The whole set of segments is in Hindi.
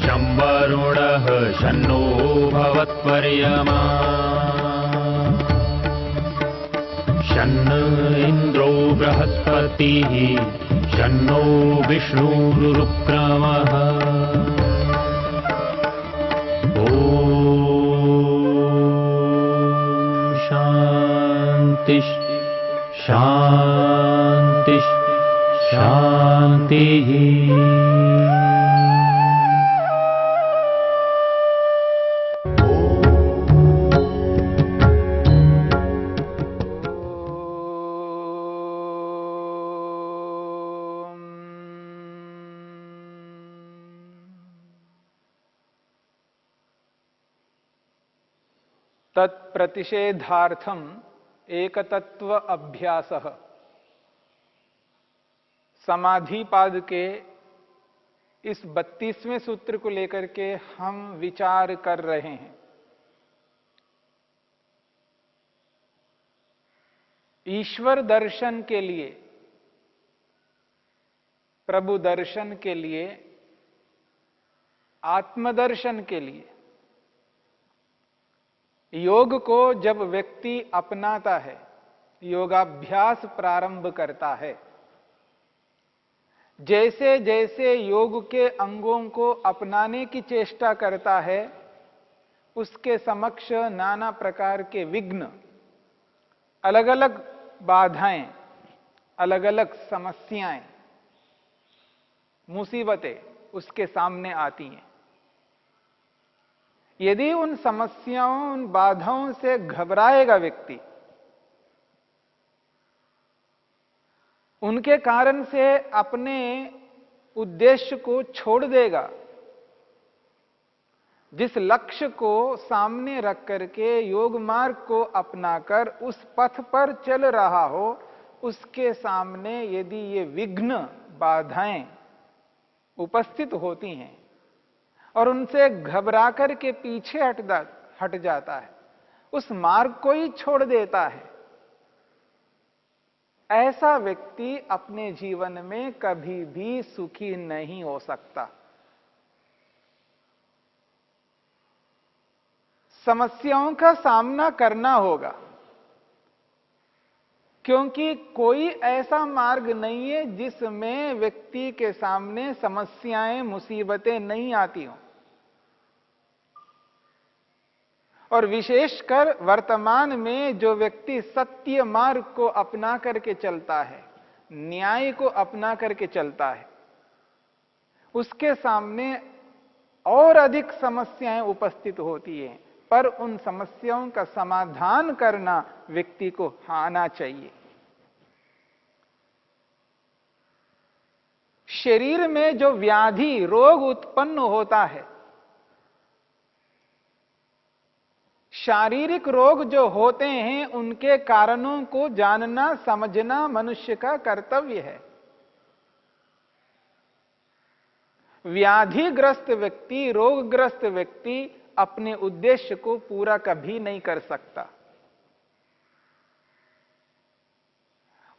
शं वरुणः शन्नो भवत्वर्यमा शन्न इन्द्रो बृहस्पतिः शन्नो विष्णुरुक्रमः ॐ शान्ति शान्ति शान्तिः। तत्प्रतिषेधार्थम एकतत्व अभ्यासः। समाधिपाद के इस 32वें सूत्र को लेकर के हम विचार कर रहे हैं। ईश्वर दर्शन के लिए, प्रभु दर्शन के लिए, आत्मदर्शन के लिए योग को जब व्यक्ति अपनाता है, योगाभ्यास प्रारंभ करता है, जैसे जैसे योग के अंगों को अपनाने की चेष्टा करता है, उसके समक्ष नाना प्रकार के विघ्न, अलग अलग बाधाएं, अलग अलग समस्याएं, मुसीबतें उसके सामने आती हैं। यदि उन समस्याओं, उन बाधाओं से घबराएगा व्यक्ति, उनके कारण से अपने उद्देश्य को छोड़ देगा, जिस लक्ष्य को सामने रख करके योग मार्ग को अपनाकर उस पथ पर चल रहा हो, उसके सामने यदि ये विघ्न, बाधाएं उपस्थित होती हैं और उनसे घबरा कर के पीछे हट जाता है, उस मार्ग को ही छोड़ देता है, ऐसा व्यक्ति अपने जीवन में कभी भी सुखी नहीं हो सकता। समस्याओं का सामना करना होगा, क्योंकि कोई ऐसा मार्ग नहीं है जिसमें व्यक्ति के सामने समस्याएं, मुसीबतें नहीं आती हों। और विशेषकर वर्तमान में जो व्यक्ति सत्य मार्ग को अपना करके चलता है, न्याय को अपना करके चलता है, उसके सामने और अधिक समस्याएं उपस्थित होती हैं, पर उन समस्याओं का समाधान करना व्यक्ति को आना चाहिए। शरीर में जो व्याधि, रोग उत्पन्न होता है, शारीरिक रोग जो होते हैं, उनके कारणों को जानना, समझना मनुष्य का कर्तव्य है। व्याधिग्रस्त व्यक्ति, रोगग्रस्त व्यक्ति अपने उद्देश्य को पूरा कभी नहीं कर सकता।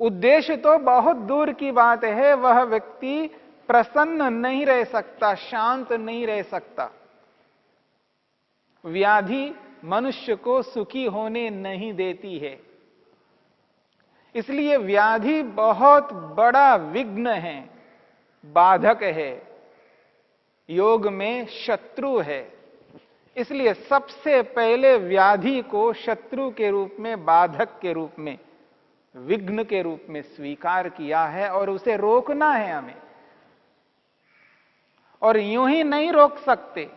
उद्देश्य तो बहुत दूर की बात है, वह व्यक्ति प्रसन्न नहीं रह सकता, शांत नहीं रह सकता। व्याधि मनुष्य को सुखी होने नहीं देती है। इसलिए व्याधि बहुत बड़ा विघ्न है, बाधक है, योग में शत्रु है। इसलिए सबसे पहले व्याधि को शत्रु के रूप में, बाधक के रूप में, विघ्न के रूप में स्वीकार किया है और उसे रोकना है हमें। और यूं ही नहीं रोक सकते,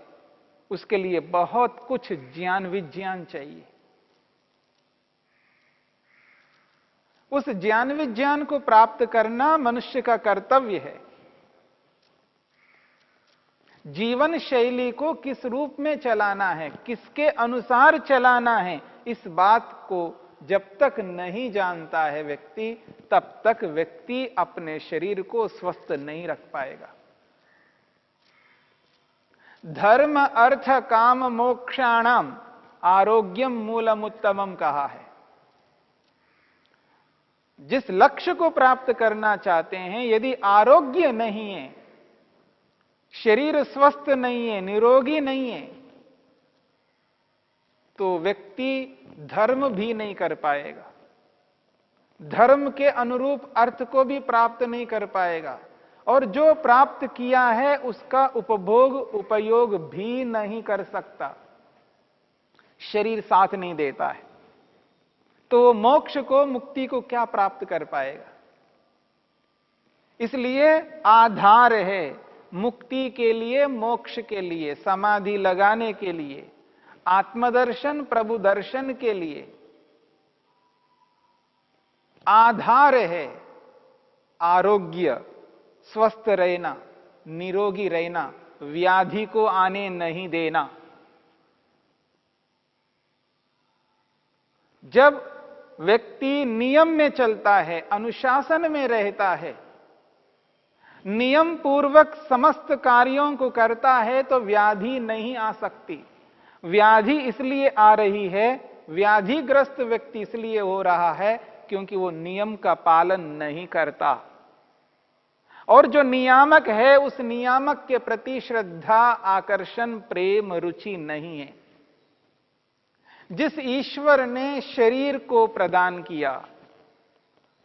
उसके लिए बहुत कुछ ज्ञान विज्ञान चाहिए। उस ज्ञान विज्ञान को प्राप्त करना मनुष्य का कर्तव्य है। जीवन शैली को किस रूप में चलाना है, किसके अनुसार चलाना है, इस बात को जब तक नहीं जानता है व्यक्ति, तब तक व्यक्ति अपने शरीर को स्वस्थ नहीं रख पाएगा। धर्म अर्थ काम मोक्षाणाम आरोग्यम मूलमुत्तमम कहा है। जिस लक्ष्य को प्राप्त करना चाहते हैं, यदि आरोग्य नहीं है, शरीर स्वस्थ नहीं है, निरोगी नहीं है, तो व्यक्ति धर्म भी नहीं कर पाएगा, धर्म के अनुरूप अर्थ को भी प्राप्त नहीं कर पाएगा, और जो प्राप्त किया है उसका उपभोग उपयोग भी नहीं कर सकता। शरीर साथ नहीं देता है तो मोक्ष को, मुक्ति को क्या प्राप्त कर पाएगा? इसलिए आधार है मुक्ति के लिए, मोक्ष के लिए, समाधि लगाने के लिए, आत्मदर्शन प्रभु दर्शन के लिए आधार है आरोग्य, स्वस्थ रहना, निरोगी रहना, व्याधि को आने नहीं देना। जब व्यक्ति नियम में चलता है, अनुशासन में रहता है, नियम पूर्वक समस्त कार्यों को करता है, तो व्याधि नहीं आ सकती। व्याधि इसलिए आ रही है, व्याधिग्रस्त व्यक्ति इसलिए हो रहा है क्योंकि वो नियम का पालन नहीं करता, और जो नियामक है उस नियामक के प्रति श्रद्धा, आकर्षण, प्रेम, रुचि नहीं है। जिस ईश्वर ने शरीर को प्रदान किया,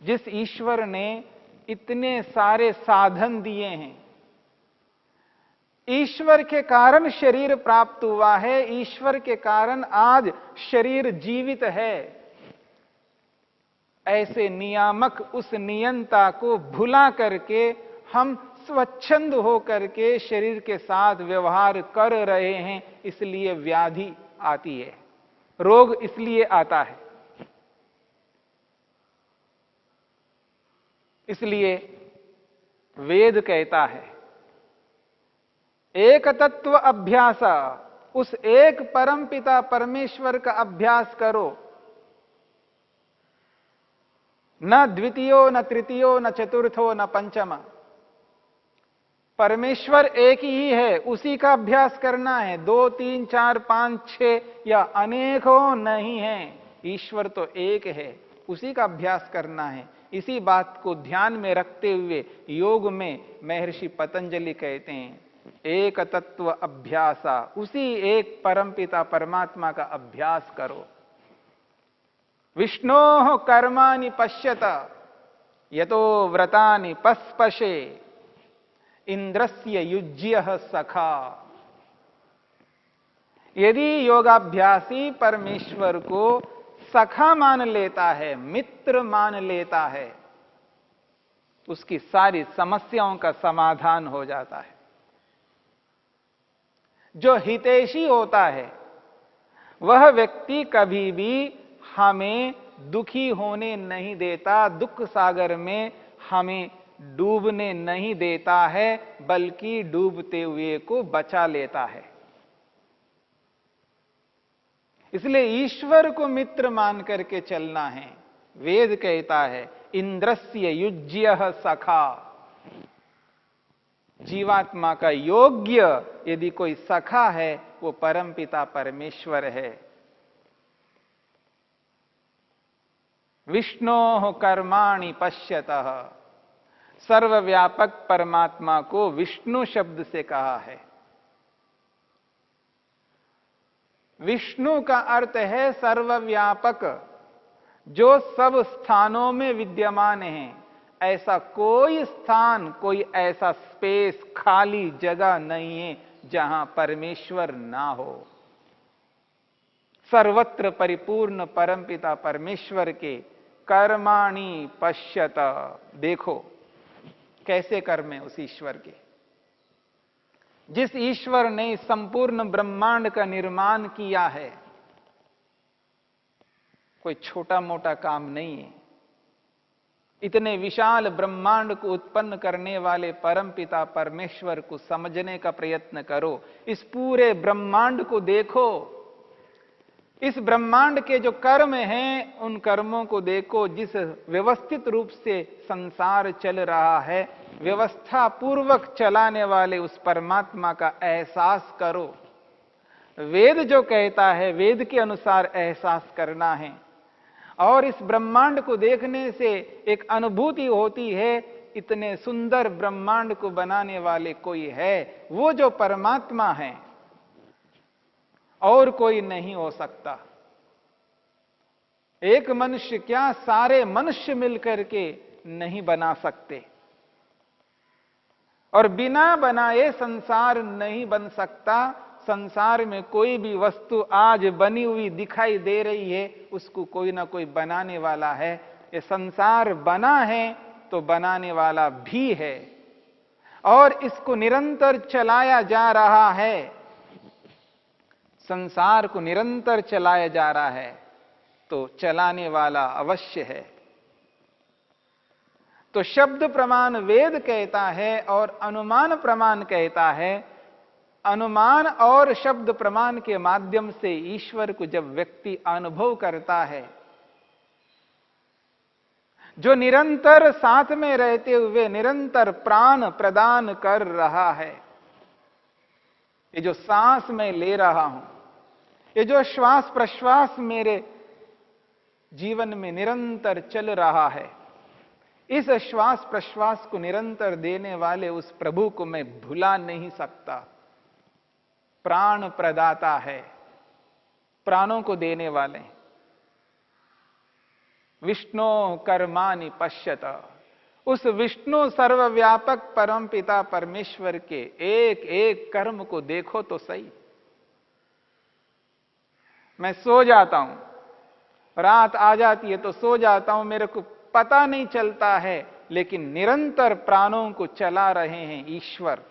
जिस ईश्वर ने इतने सारे साधन दिए हैं, ईश्वर के कारण शरीर प्राप्त हुआ है, ईश्वर के कारण आज शरीर जीवित है, ऐसे नियामक उस नियंता को भुला करके हम स्वच्छंद होकर के शरीर के साथ व्यवहार कर रहे हैं, इसलिए व्याधि आती है, रोग इसलिए आता है। इसलिए वेद कहता है एक तत्व अभ्यास, उस एक परम पिता परमेश्वर का अभ्यास करो, न द्वितीयो न तृतीयो न चतुर्थो न पंचम। परमेश्वर एक ही है, उसी का अभ्यास करना है, 2 3 4 5 6 या अनेकों नहीं है, ईश्वर तो एक है, उसी का अभ्यास करना है। इसी बात को ध्यान में रखते हुए योग में महर्षि पतंजलि कहते हैं एक तत्व अभ्यास, उसी एक परमपिता परमात्मा का अभ्यास करो। विष्णोः कर्माणि पश्यत यतो व्रतानि पस्पशे इंद्रस्य युज्यः सखा। यदि योगाभ्यासी परमेश्वर को सखा मान लेता है, मित्र मान लेता है, उसकी सारी समस्याओं का समाधान हो जाता है। जो हितैषी होता है वह व्यक्ति कभी भी हमें दुखी होने नहीं देता, दुख सागर में हमें डूबने नहीं देता है, बल्कि डूबते हुए को बचा लेता है। इसलिए ईश्वर को मित्र मान करके चलना है। वेद कहता है इंद्रस्य युज्यः सखा। जीवात्मा का योग्य यदि कोई सखा है वो परमपिता परमेश्वर है। विष्णोः कर्माणि पश्यतः, सर्वव्यापक परमात्मा को विष्णु शब्द से कहा है। विष्णु का अर्थ है सर्वव्यापक, जो सब स्थानों में विद्यमान है। ऐसा कोई स्थान, कोई ऐसा स्पेस, खाली जगह नहीं है जहां परमेश्वर ना हो। सर्वत्र परिपूर्ण परमपिता परमेश्वर के कर्माणि पश्यत, देखो कैसे कर्म है उस ईश्वर के। जिस ईश्वर ने संपूर्ण ब्रह्मांड का निर्माण किया है, कोई छोटा मोटा काम नहीं है। इतने विशाल ब्रह्मांड को उत्पन्न करने वाले परमपिता परमेश्वर को समझने का प्रयत्न करो। इस पूरे ब्रह्मांड को देखो, इस ब्रह्मांड के जो कर्म हैं उन कर्मों को देखो। जिस व्यवस्थित रूप से संसार चल रहा है, व्यवस्था पूर्वक चलाने वाले उस परमात्मा का एहसास करो। वेद जो कहता है, वेद के अनुसार एहसास करना है। और इस ब्रह्मांड को देखने से एक अनुभूति होती है, इतने सुंदर ब्रह्मांड को बनाने वाले कोई है, वो जो परमात्मा है, और कोई नहीं हो सकता। एक मनुष्य क्या, सारे मनुष्य मिलकर के नहीं बना सकते, और बिना बनाए संसार नहीं बन सकता। संसार में कोई भी वस्तु आज बनी हुई दिखाई दे रही है, उसको कोई ना कोई बनाने वाला है। ये संसार बना है तो बनाने वाला भी है, और इसको निरंतर चलाया जा रहा है। संसार को निरंतर चलाया जा रहा है तो चलाने वाला अवश्य है। तो शब्द प्रमाण वेद कहता है और अनुमान प्रमाण कहता है। अनुमान और शब्द प्रमाण के माध्यम से ईश्वर को जब व्यक्ति अनुभव करता है, जो निरंतर साथ में रहते हुए निरंतर प्राण प्रदान कर रहा है, ये जो सांस मैं ले रहा हूं, ये जो श्वास प्रश्वास मेरे जीवन में निरंतर चल रहा है, इस श्वास प्रश्वास को निरंतर देने वाले उस प्रभु को मैं भुला नहीं सकता। प्राण प्रदाता है, प्राणों को देने वाले। विष्णु कर्माणि पश्यत, उस विष्णु सर्वव्यापक परमपिता परमेश्वर के एक एक कर्म को देखो तो सही। मैं सो जाता हूं, रात आ जाती है तो सो जाता हूं, मेरे को पता नहीं चलता है, लेकिन निरंतर प्राणों को चला रहे हैं ईश्वर।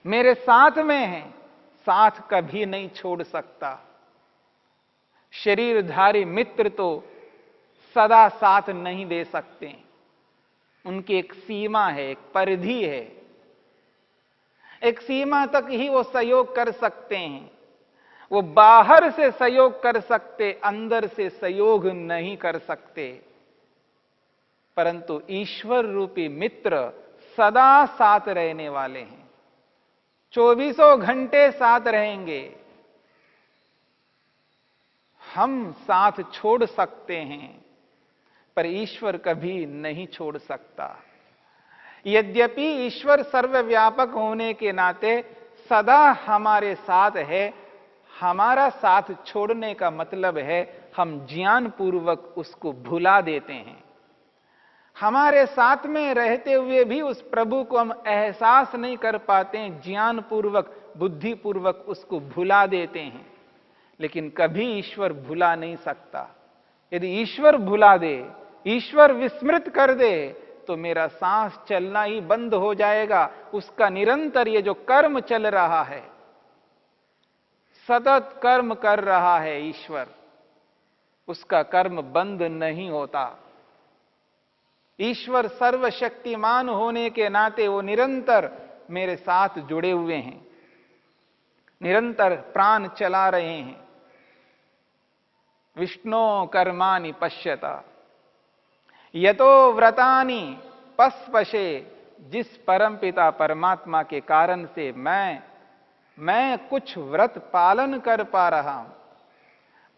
मेरे साथ में है, साथ कभी नहीं छोड़ सकता। शरीरधारी मित्र तो सदा साथ नहीं दे सकते, उनकी एक सीमा है, एक परिधि है। एक सीमा तक ही वो सहयोग कर सकते हैं। वो बाहर से सहयोग कर सकते, अंदर से सहयोग नहीं कर सकते। परंतु ईश्वर रूपी मित्र सदा साथ रहने वाले हैं, 24 घंटे साथ रहेंगे। हम साथ छोड़ सकते हैं, पर ईश्वर कभी नहीं छोड़ सकता। यद्यपि ईश्वर सर्वव्यापक होने के नाते सदा हमारे साथ है, हमारा साथ छोड़ने का मतलब है हम ज्ञानपूर्वक उसको भुला देते हैं। हमारे साथ में रहते हुए भी उस प्रभु को हम एहसास नहीं कर पाते हैं, ज्ञानपूर्वक बुद्धिपूर्वक उसको भुला देते हैं। लेकिन कभी ईश्वर भुला नहीं सकता। यदि ईश्वर भुला दे, ईश्वर विस्मृत कर दे, तो मेरा सांस चलना ही बंद हो जाएगा। उसका निरंतर ये जो कर्म चल रहा है, सतत कर्म कर रहा है ईश्वर, उसका कर्म बंद नहीं होता। ईश्वर सर्वशक्तिमान होने के नाते वो निरंतर मेरे साथ जुड़े हुए हैं, निरंतर प्राण चला रहे हैं। विष्णु कर्माणि पश्यता यतो व्रतानि पस्पशे, जिस परमपिता परमात्मा के कारण से मैं कुछ व्रत पालन कर पा रहा हूं,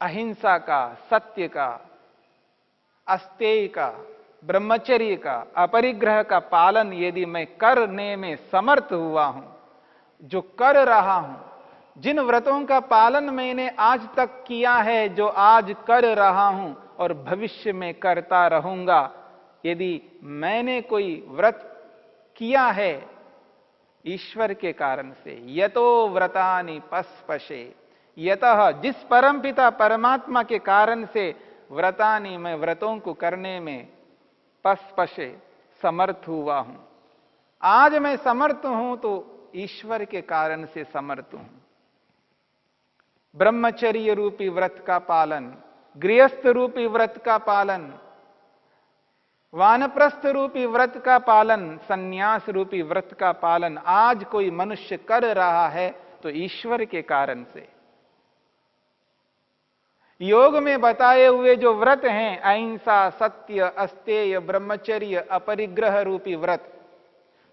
अहिंसा का, सत्य का, अस्तेय का, ब्रह्मचर्य का, अपरिग्रह का पालन यदि मैं करने में समर्थ हुआ हूं, जो कर रहा हूं, जिन व्रतों का पालन मैंने आज तक किया है, जो आज कर रहा हूं और भविष्य में करता रहूंगा, यदि मैंने कोई व्रत किया है ईश्वर के कारण से, यतो व्रतानि पस्पशे, यतः जिस परमपिता परमात्मा के कारण से व्रतानि, मैं व्रतों को करने में पस्पशे समर्थ हुआ हूं। आज मैं समर्थ हूं तो ईश्वर के कारण से समर्थ हूं। ब्रह्मचर्य रूपी व्रत का पालन, गृहस्थ रूपी व्रत का पालन, वानप्रस्थ रूपी व्रत का पालन, सन्यास रूपी व्रत का पालन आज कोई मनुष्य कर रहा है तो ईश्वर के कारण से। योग में बताए हुए जो व्रत हैं, अहिंसा, सत्य, अस्तेय, ब्रह्मचर्य, अपरिग्रह रूपी व्रत,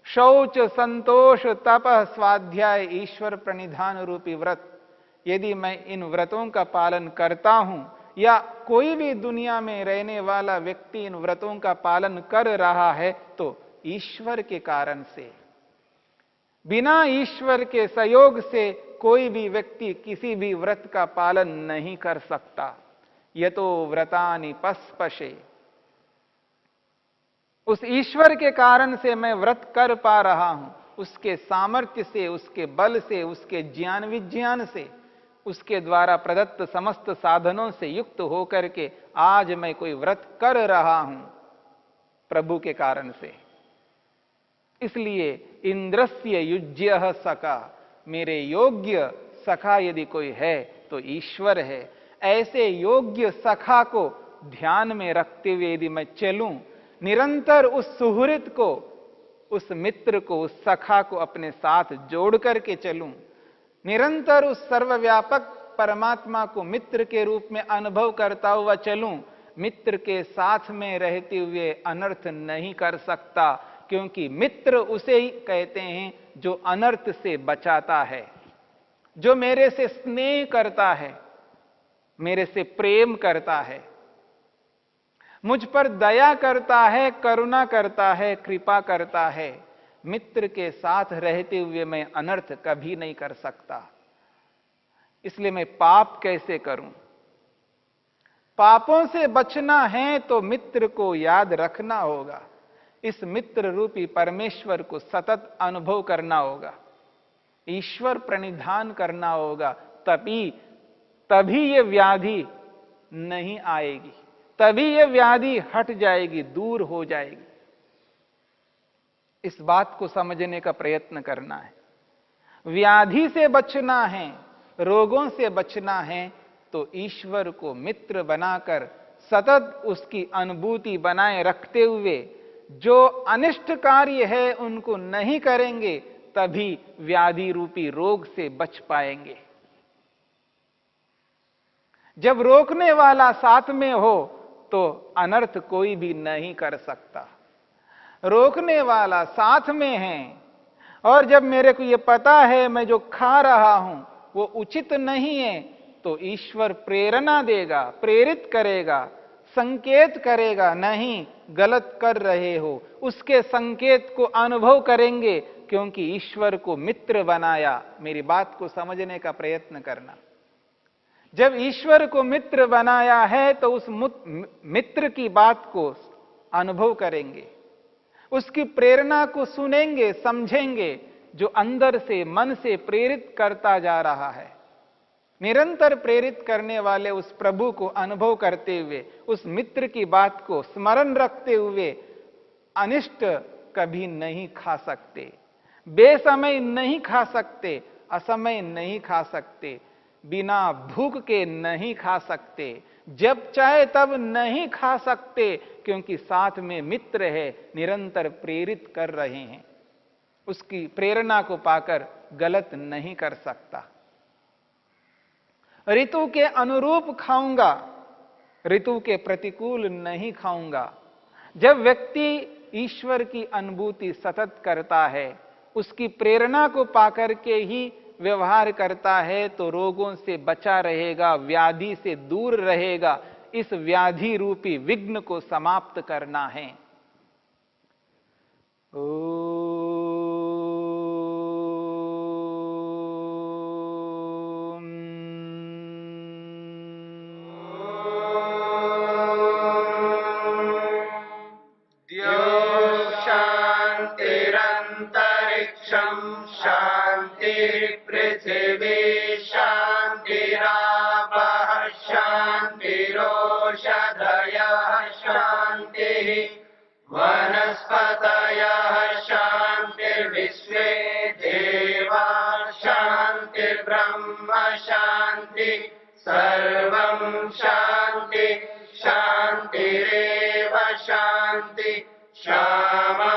शौच, संतोष, तप, स्वाध्याय, ईश्वर प्रणिधान रूपी व्रत, यदि मैं इन व्रतों का पालन करता हूं, या कोई भी दुनिया में रहने वाला व्यक्ति इन व्रतों का पालन कर रहा है तो ईश्वर के कारण से। बिना ईश्वर के सहयोग से कोई भी व्यक्ति किसी भी व्रत का पालन नहीं कर सकता। यतो व्रतानि पस्पशे, उस ईश्वर के कारण से मैं व्रत कर पा रहा हूं, उसके सामर्थ्य से, उसके बल से, उसके ज्ञान विज्ञान से, उसके द्वारा प्रदत्त समस्त साधनों से युक्त होकर के आज मैं कोई व्रत कर रहा हूं प्रभु के कारण से। इसलिए इंद्रस्य युज्य सखा, मेरे योग्य सखा यदि कोई है तो ईश्वर है। ऐसे योग्य सखा को ध्यान में रखते हुए यदि मैं चलूं, निरंतर उस सुहृद को, उस मित्र को, उस सखा को अपने साथ जोड़ करके चलूं, निरंतर उस सर्वव्यापक परमात्मा को मित्र के रूप में अनुभव करता हुआ चलूं, मित्र के साथ में रहते हुए अनर्थ नहीं कर सकता, क्योंकि मित्र उसे ही कहते हैं जो अनर्थ से बचाता है, जो मेरे से स्नेह करता है, मेरे से प्रेम करता है, मुझ पर दया करता है, करुणा करता है, कृपा करता है। मित्र के साथ रहते हुए मैं अनर्थ कभी नहीं कर सकता। इसलिए मैं पाप कैसे करूं? पापों से बचना है तो मित्र को याद रखना होगा, इस मित्र रूपी परमेश्वर को सतत अनुभव करना होगा, ईश्वर प्रणिधान करना होगा, तभी ये व्याधि नहीं आएगी, तभी ये व्याधि हट जाएगी, दूर हो जाएगी। इस बात को समझने का प्रयत्न करना है। व्याधि से बचना है, रोगों से बचना है तो ईश्वर को मित्र बनाकर सतत उसकी अनुभूति बनाए रखते हुए जो अनिष्ट कार्य है उनको नहीं करेंगे, तभी व्याधि रूपी रोग से बच पाएंगे। जब रोकने वाला साथ में हो तो अनर्थ कोई भी नहीं कर सकता। रोकने वाला साथ में है और जब मेरे को यह पता है मैं जो खा रहा हूं वो उचित नहीं है तो ईश्वर प्रेरणा देगा, प्रेरित करेगा, संकेत करेगा, नहीं गलत कर रहे हो। उसके संकेत को अनुभव करेंगे क्योंकि ईश्वर को मित्र बनाया। मेरी बात को समझने का प्रयत्न करना। जब ईश्वर को मित्र बनाया है तो उस मित्र की बात को अनुभव करेंगे, उसकी प्रेरणा को सुनेंगे, समझेंगे, जो अंदर से, मन से प्रेरित करता जा रहा है। निरंतर प्रेरित करने वाले उस प्रभु को अनुभव करते हुए, उस मित्र की बात को स्मरण रखते हुए अनिष्ट कभी नहीं खा सकते, बेसमय नहीं खा सकते, असमय नहीं खा सकते, बिना भूख के नहीं खा सकते, जब चाहे तब नहीं खा सकते, क्योंकि साथ में मित्र है, निरंतर प्रेरित कर रहे हैं। उसकी प्रेरणा को पाकर गलत नहीं कर सकता। ऋतु के अनुरूप खाऊंगा, ऋतु के प्रतिकूल नहीं खाऊंगा। जब व्यक्ति ईश्वर की अनुभूति सतत करता है, उसकी प्रेरणा को पाकर के ही व्यवहार करता है तो रोगों से बचा रहेगा, व्याधि से दूर रहेगा। इस व्याधि रूपी विघ्न को समाप्त करना है। पृथिवी शान्तिरापः शान्तिरोषधयः शान्तिः वनस्पतयः शान्तिर्विश्वे देवाः शान्तिर्ब्रह्म शान्ति सर्वं शान्ति शान्तिरेव शान्ति श्यामा